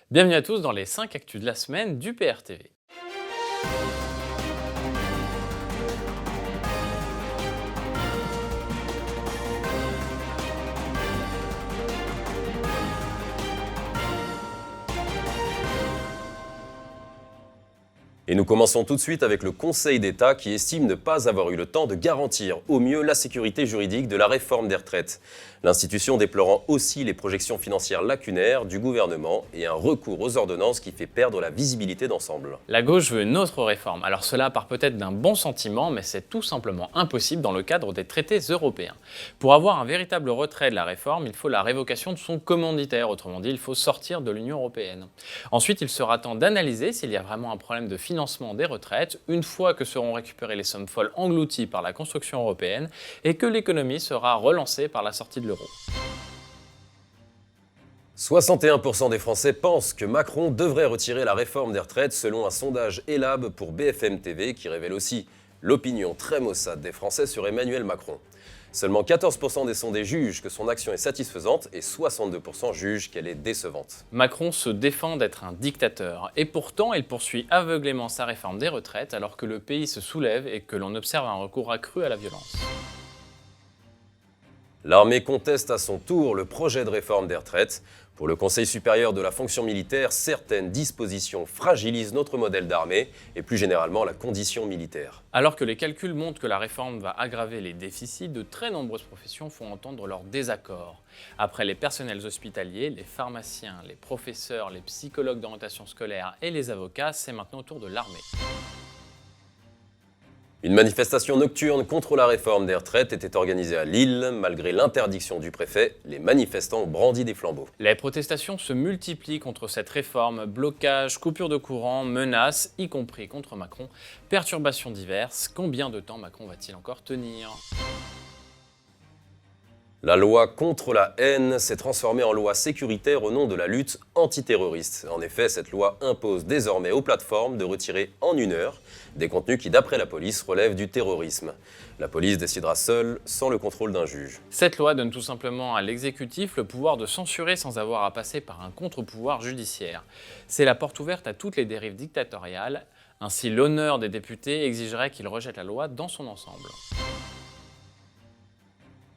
Bienvenue à tous dans les 5 actus de la semaine du PRTV. Et nous commençons tout de suite avec le Conseil d'État qui estime ne pas avoir eu le temps de garantir au mieux la sécurité juridique de la réforme des retraites. L'institution déplorant aussi les projections financières lacunaires du gouvernement et un recours aux ordonnances qui fait perdre la visibilité d'ensemble. La gauche veut une autre réforme. Alors cela part peut-être d'un bon sentiment, mais c'est tout simplement impossible dans le cadre des traités européens. Pour avoir un véritable retrait de la réforme, il faut la révocation de son commanditaire, autrement dit, il faut sortir de l'Union européenne. Ensuite, il sera temps d'analyser s'il y a vraiment un problème de financement des retraites, une fois que seront récupérées les sommes folles englouties par la construction européenne et que l'économie sera relancée par la sortie de l'euro. 61% des Français pensent que Macron devrait retirer la réforme des retraites selon un sondage Elab pour BFM TV qui révèle aussi l'opinion très maussade des Français sur Emmanuel Macron. Seulement 14% des sondés jugent que son action est satisfaisante et 62% jugent qu'elle est décevante. Macron se défend d'être un dictateur et pourtant il poursuit aveuglément sa réforme des retraites alors que le pays se soulève et que l'on observe un recours accru à la violence. L'armée conteste à son tour le projet de réforme des retraites. Pour le Conseil supérieur de la fonction militaire, certaines dispositions fragilisent notre modèle d'armée et plus généralement la condition militaire. Alors que les calculs montrent que la réforme va aggraver les déficits, de très nombreuses professions font entendre leur désaccord. Après les personnels hospitaliers, les pharmaciens, les professeurs, les psychologues d'orientation scolaire et les avocats, c'est maintenant au tour de l'armée. Une manifestation nocturne contre la réforme des retraites était organisée à Lille. Malgré l'interdiction du préfet, les manifestants ont brandi des flambeaux. Les protestations se multiplient contre cette réforme, blocages, coupures de courant, menaces, y compris contre Macron, perturbations diverses. Combien de temps Macron va-t-il encore tenir ? La loi contre la haine s'est transformée en loi sécuritaire au nom de la lutte antiterroriste. En effet, cette loi impose désormais aux plateformes de retirer en 1 heure des contenus qui, d'après la police, relèvent du terrorisme. La police décidera seule, sans le contrôle d'un juge. Cette loi donne tout simplement à l'exécutif le pouvoir de censurer sans avoir à passer par un contre-pouvoir judiciaire. C'est la porte ouverte à toutes les dérives dictatoriales. Ainsi, l'honneur des députés exigerait qu'ils rejettent la loi dans son ensemble.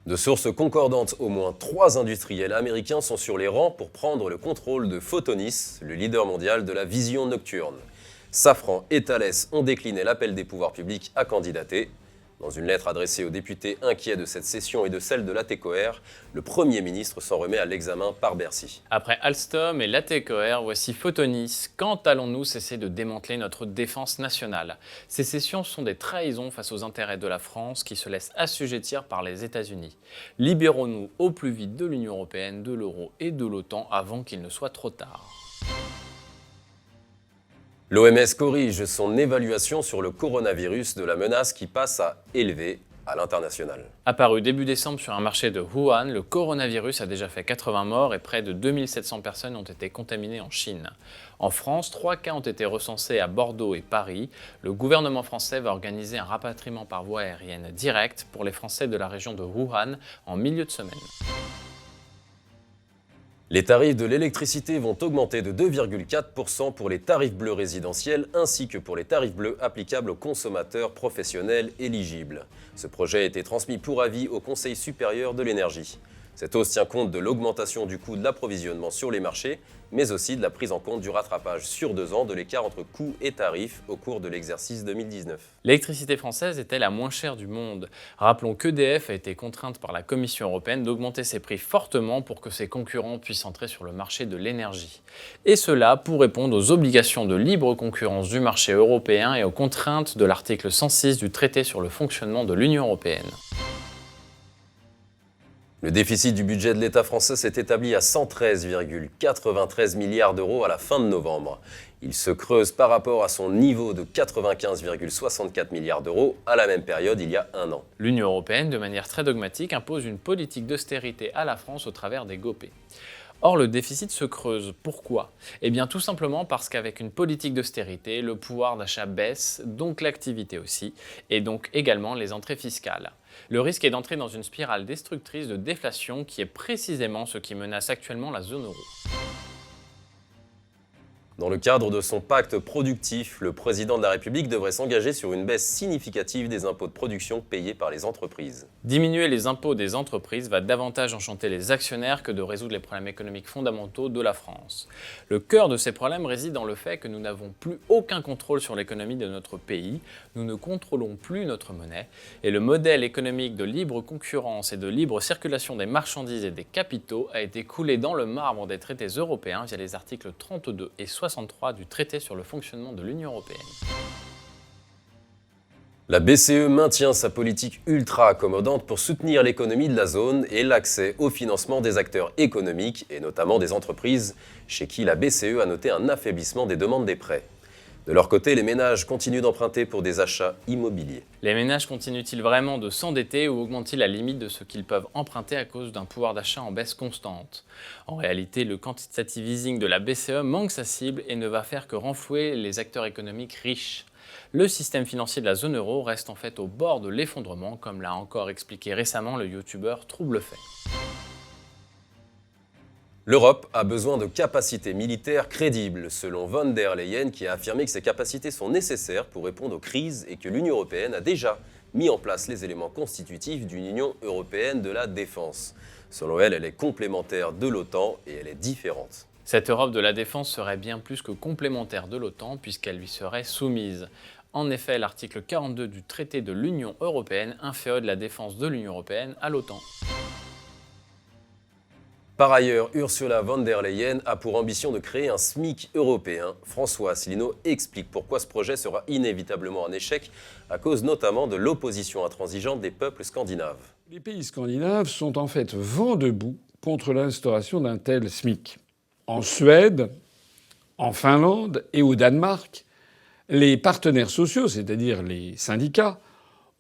De sources concordantes, au moins 3 industriels américains sont sur les rangs pour prendre le contrôle de Photonis, le leader mondial de la vision nocturne. Safran et Thales ont décliné l'appel des pouvoirs publics à candidater. Dans une lettre adressée aux députés inquiets de cette session et de celle de l'ATCOR, le Premier ministre s'en remet à l'examen par Bercy. Après Alstom et l'ATCOR, voici Photonis. Quand allons-nous cesser de démanteler notre défense nationale ? Ces cessions sont des trahisons face aux intérêts de la France qui se laissent assujettir par les États-Unis. Libérons-nous au plus vite de l'Union européenne, de l'euro et de l'OTAN avant qu'il ne soit trop tard. L'OMS corrige son évaluation sur le coronavirus de la menace qui passe à élevé à l'international. Apparu début décembre sur un marché de Wuhan, le coronavirus a déjà fait 80 morts et près de 2700 personnes ont été contaminées en Chine. En France, 3 cas ont été recensés à Bordeaux et Paris. Le gouvernement français va organiser un rapatriement par voie aérienne directe pour les Français de la région de Wuhan en milieu de semaine. Les tarifs de l'électricité vont augmenter de 2,4% pour les tarifs bleus résidentiels ainsi que pour les tarifs bleus applicables aux consommateurs professionnels éligibles. Ce projet a été transmis pour avis au Conseil supérieur de l'énergie. Cette hausse tient compte de l'augmentation du coût de l'approvisionnement sur les marchés, mais aussi de la prise en compte du rattrapage sur 2 ans de l'écart entre coûts et tarifs au cours de l'exercice 2019. L'électricité française était la moins chère du monde. Rappelons qu'EDF a été contrainte par la Commission européenne d'augmenter ses prix fortement pour que ses concurrents puissent entrer sur le marché de l'énergie. Et cela pour répondre aux obligations de libre concurrence du marché européen et aux contraintes de l'article 106 du traité sur le fonctionnement de l'Union européenne. Le déficit du budget de l'État français s'est établi à 113,93 milliards d'euros à la fin de novembre. Il se creuse par rapport à son niveau de 95,64 milliards d'euros à la même période il y a 1 an. L'Union européenne, de manière très dogmatique, impose une politique d'austérité à la France au travers des GOPE. Or, le déficit se creuse. Pourquoi ? Eh bien, tout simplement parce qu'avec une politique d'austérité, le pouvoir d'achat baisse, donc l'activité aussi, et donc également les entrées fiscales. Le risque est d'entrer dans une spirale destructrice de déflation qui est précisément ce qui menace actuellement la zone euro. Dans le cadre de son pacte productif, le président de la République devrait s'engager sur une baisse significative des impôts de production payés par les entreprises. Diminuer les impôts des entreprises va davantage enchanter les actionnaires que de résoudre les problèmes économiques fondamentaux de la France. Le cœur de ces problèmes réside dans le fait que nous n'avons plus aucun contrôle sur l'économie de notre pays, nous ne contrôlons plus notre monnaie, et le modèle économique de libre concurrence et de libre circulation des marchandises et des capitaux a été coulé dans le marbre des traités européens via les articles 32 et 63 du traité sur le fonctionnement de l'Union européenne. La BCE maintient sa politique ultra accommodante pour soutenir l'économie de la zone et l'accès au financement des acteurs économiques, et notamment des entreprises, chez qui la BCE a noté un affaiblissement des demandes des prêts. De leur côté, les ménages continuent d'emprunter pour des achats immobiliers. Les ménages continuent-ils vraiment de s'endetter ou augmentent-ils la limite de ce qu'ils peuvent emprunter à cause d'un pouvoir d'achat en baisse constante? En réalité, le quantitative easing de la BCE manque sa cible et ne va faire que renflouer les acteurs économiques riches. Le système financier de la zone euro reste en fait au bord de l'effondrement, comme l'a encore expliqué récemment le youtubeur Troublefait. L'Europe a besoin de capacités militaires crédibles, selon von der Leyen, qui a affirmé que ces capacités sont nécessaires pour répondre aux crises et que l'Union européenne a déjà mis en place les éléments constitutifs d'une Union européenne de la défense. Selon elle, elle est complémentaire de l'OTAN et elle est différente. Cette Europe de la défense serait bien plus que complémentaire de l'OTAN puisqu'elle lui serait soumise. En effet, l'article 42 du traité de l'Union européenne inféode la défense de l'Union européenne à l'OTAN. Par ailleurs, Ursula von der Leyen a pour ambition de créer un SMIC européen. François Asselineau explique pourquoi ce projet sera inévitablement un échec, à cause notamment de l'opposition intransigeante des peuples scandinaves. Les pays scandinaves sont en fait vent debout contre l'instauration d'un tel SMIC. En Suède, en Finlande et au Danemark, les partenaires sociaux, c'est-à-dire les syndicats,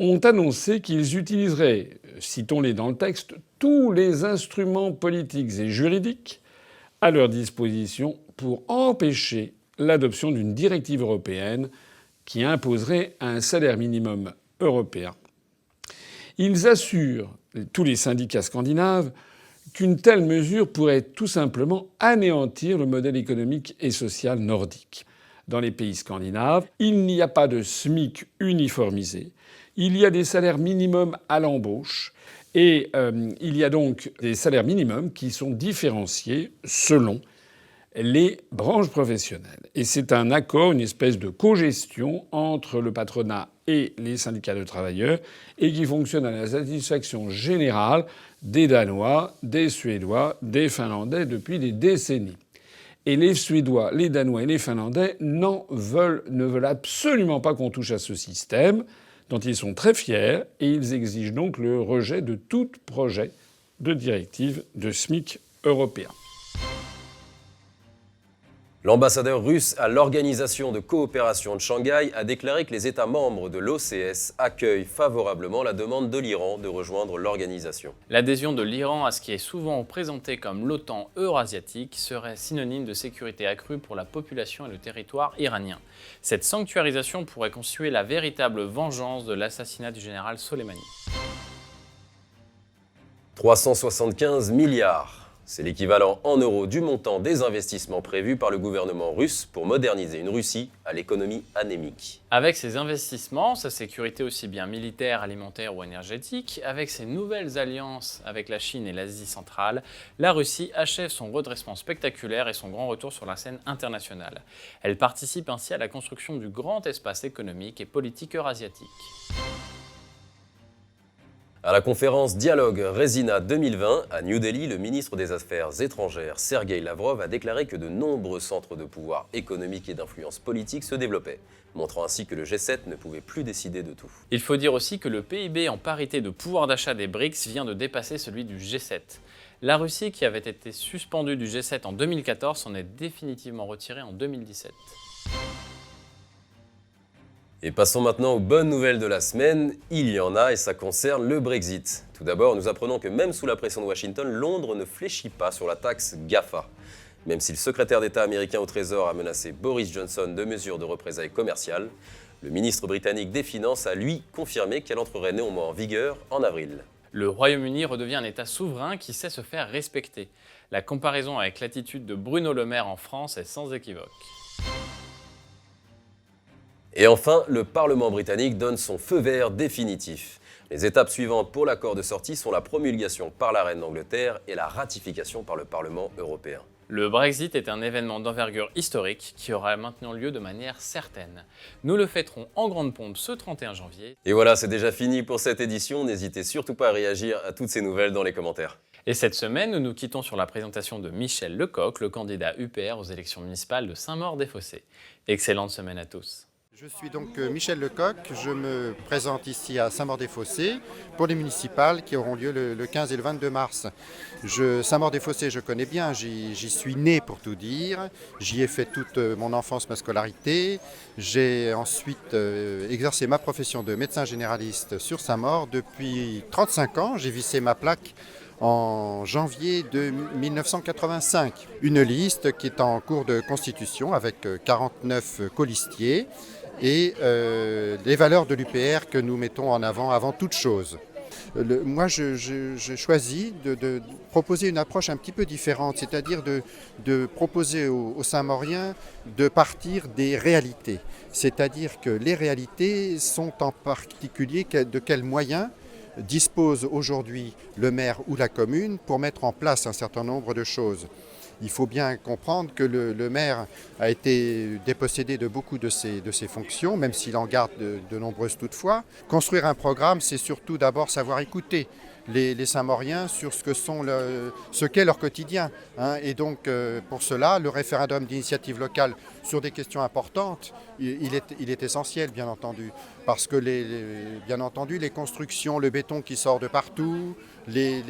ont annoncé qu'ils utiliseraient, citons-les dans le texte, tous les instruments politiques et juridiques à leur disposition pour empêcher l'adoption d'une directive européenne qui imposerait un salaire minimum européen. Ils assurent, tous les syndicats scandinaves, qu'une telle mesure pourrait tout simplement anéantir le modèle économique et social nordique. Dans les pays scandinaves, il n'y a pas de SMIC uniformisé. Il y a des salaires minimums à l'embauche et il y a donc des salaires minimums qui sont différenciés selon les branches professionnelles. Et c'est un accord, une espèce de cogestion entre le patronat et les syndicats de travailleurs et qui fonctionne à la satisfaction générale des Danois, des Suédois, des Finlandais depuis des décennies. Et les Suédois, les Danois et les Finlandais ne veulent absolument pas qu'on touche à ce système, dont ils sont très fiers, et ils exigent donc le rejet de tout projet de directive de SMIC européen. L'ambassadeur russe à l'Organisation de coopération de Shanghai a déclaré que les États membres de l'OCS accueillent favorablement la demande de l'Iran de rejoindre l'organisation. L'adhésion de l'Iran à ce qui est souvent présenté comme l'OTAN eurasiatique serait synonyme de sécurité accrue pour la population et le territoire iranien. Cette sanctuarisation pourrait constituer la véritable vengeance de l'assassinat du général Soleimani. 375 milliards. C'est l'équivalent en euros du montant des investissements prévus par le gouvernement russe pour moderniser une Russie à l'économie anémique. Avec ces investissements, sa sécurité aussi bien militaire, alimentaire ou énergétique, avec ses nouvelles alliances avec la Chine et l'Asie centrale, la Russie achève son redressement spectaculaire et son grand retour sur la scène internationale. Elle participe ainsi à la construction du grand espace économique et politique eurasiatique. À la conférence Dialogue Resina 2020 à New Delhi, le ministre des Affaires étrangères Sergueï Lavrov a déclaré que de nombreux centres de pouvoir économique et d'influence politique se développaient, montrant ainsi que le G7 ne pouvait plus décider de tout. Il faut dire aussi que le PIB en parité de pouvoir d'achat des BRICS vient de dépasser celui du G7. La Russie, qui avait été suspendue du G7 en 2014, s'en est définitivement retirée en 2017. Et passons maintenant aux bonnes nouvelles de la semaine. Il y en a et ça concerne le Brexit. Tout d'abord, nous apprenons que même sous la pression de Washington, Londres ne fléchit pas sur la taxe GAFA. Même si le secrétaire d'État américain au Trésor a menacé Boris Johnson de mesures de représailles commerciales, le ministre britannique des Finances a lui confirmé qu'elle entrerait néanmoins en vigueur en avril. Le Royaume-Uni redevient un État souverain qui sait se faire respecter. La comparaison avec l'attitude de Bruno Le Maire en France est sans équivoque. Et enfin, le Parlement britannique donne son feu vert définitif. Les étapes suivantes pour l'accord de sortie sont la promulgation par la reine d'Angleterre et la ratification par le Parlement européen. Le Brexit est un événement d'envergure historique qui aura maintenant lieu de manière certaine. Nous le fêterons en grande pompe ce 31 janvier. Et voilà, c'est déjà fini pour cette édition. N'hésitez surtout pas à réagir à toutes ces nouvelles dans les commentaires. Et cette semaine, nous nous quittons sur la présentation de Michel Lecoq, le candidat UPR aux élections municipales de Saint-Maur-des-Fossés. Excellente semaine à tous. Je suis donc Michel Lecoq, je me présente ici à Saint-Maur-des-Fossés pour les municipales qui auront lieu le 15 et le 22 mars. Saint-Maur-des-Fossés, je connais bien, j'y suis né pour tout dire, j'y ai fait toute mon enfance, ma scolarité. J'ai ensuite exercé ma profession de médecin généraliste sur Saint-Maur depuis 35 ans, j'ai vissé ma plaque en janvier de 1985. Une liste qui est en cours de constitution avec 49 colistiers et les valeurs de l'UPR que nous mettons en avant toute chose. Moi, je choisis de proposer une approche un petit peu différente, c'est-à-dire de proposer aux Saint-Mauriens de partir des réalités. C'est-à-dire que les réalités sont en particulier de quels moyens dispose aujourd'hui le maire ou la commune pour mettre en place un certain nombre de choses. Il faut bien comprendre que le maire a été dépossédé de beaucoup de ses fonctions, même s'il en garde de nombreuses toutefois. Construire un programme, c'est surtout d'abord savoir écouter les Saint-Mauriens sur ce qu'est leur quotidien. Et donc, pour cela, le référendum d'initiative locale sur des questions importantes, il est essentiel, bien entendu. Parce que, bien entendu, les constructions, le béton qui sort de partout, les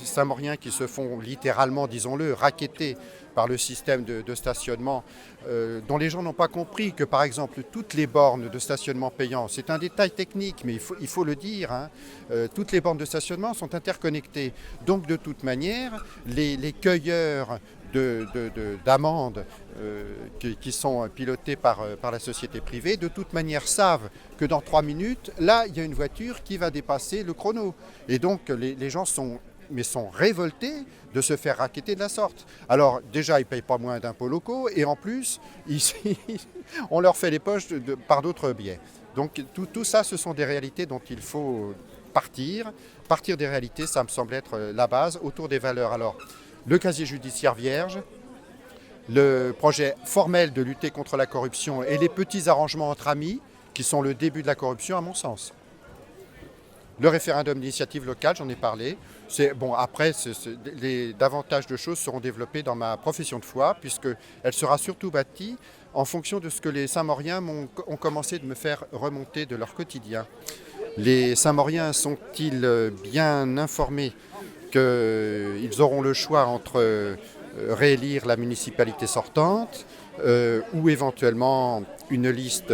Saint-Mauriens qui se font littéralement, disons-le, racketter par le système de stationnement, dont les gens n'ont pas compris que, par exemple, toutes les bornes de stationnement payant, c'est un détail technique, mais il faut le dire, toutes les bornes de stationnement sont interconnectées. Donc, de toute manière, les cueilleurs d'amendes qui sont pilotés par la société privée, de toute manière savent que dans 3 minutes, là, il y a une voiture qui va dépasser le chrono. Et donc, les gens sont révoltés de se faire racketter de la sorte. Alors, déjà, ils ne payent pas moins d'impôts locaux, et en plus, on leur fait les poches par d'autres biais. Donc, tout ça, ce sont des réalités dont il faut partir. Partir des réalités, ça me semble être la base, autour des valeurs. Alors, le casier judiciaire vierge, le projet formel de lutter contre la corruption et les petits arrangements entre amis, qui sont le début de la corruption à mon sens. Le référendum d'initiative locale, j'en ai parlé. Après, davantage de choses seront développées dans ma profession de foi, puisqu'elle sera surtout bâtie en fonction de ce que les Saint-Mauriens ont commencé de me faire remonter de leur quotidien. Les Saint-Mauriens sont-ils bien informés qu'ils auront le choix entre réélire la municipalité sortante ou éventuellement une liste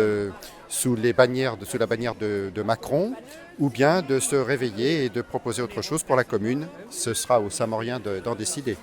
sous la bannière de Macron, ou bien de se réveiller et de proposer autre chose pour la commune. Ce sera aux Saint-Mauriens d'en décider.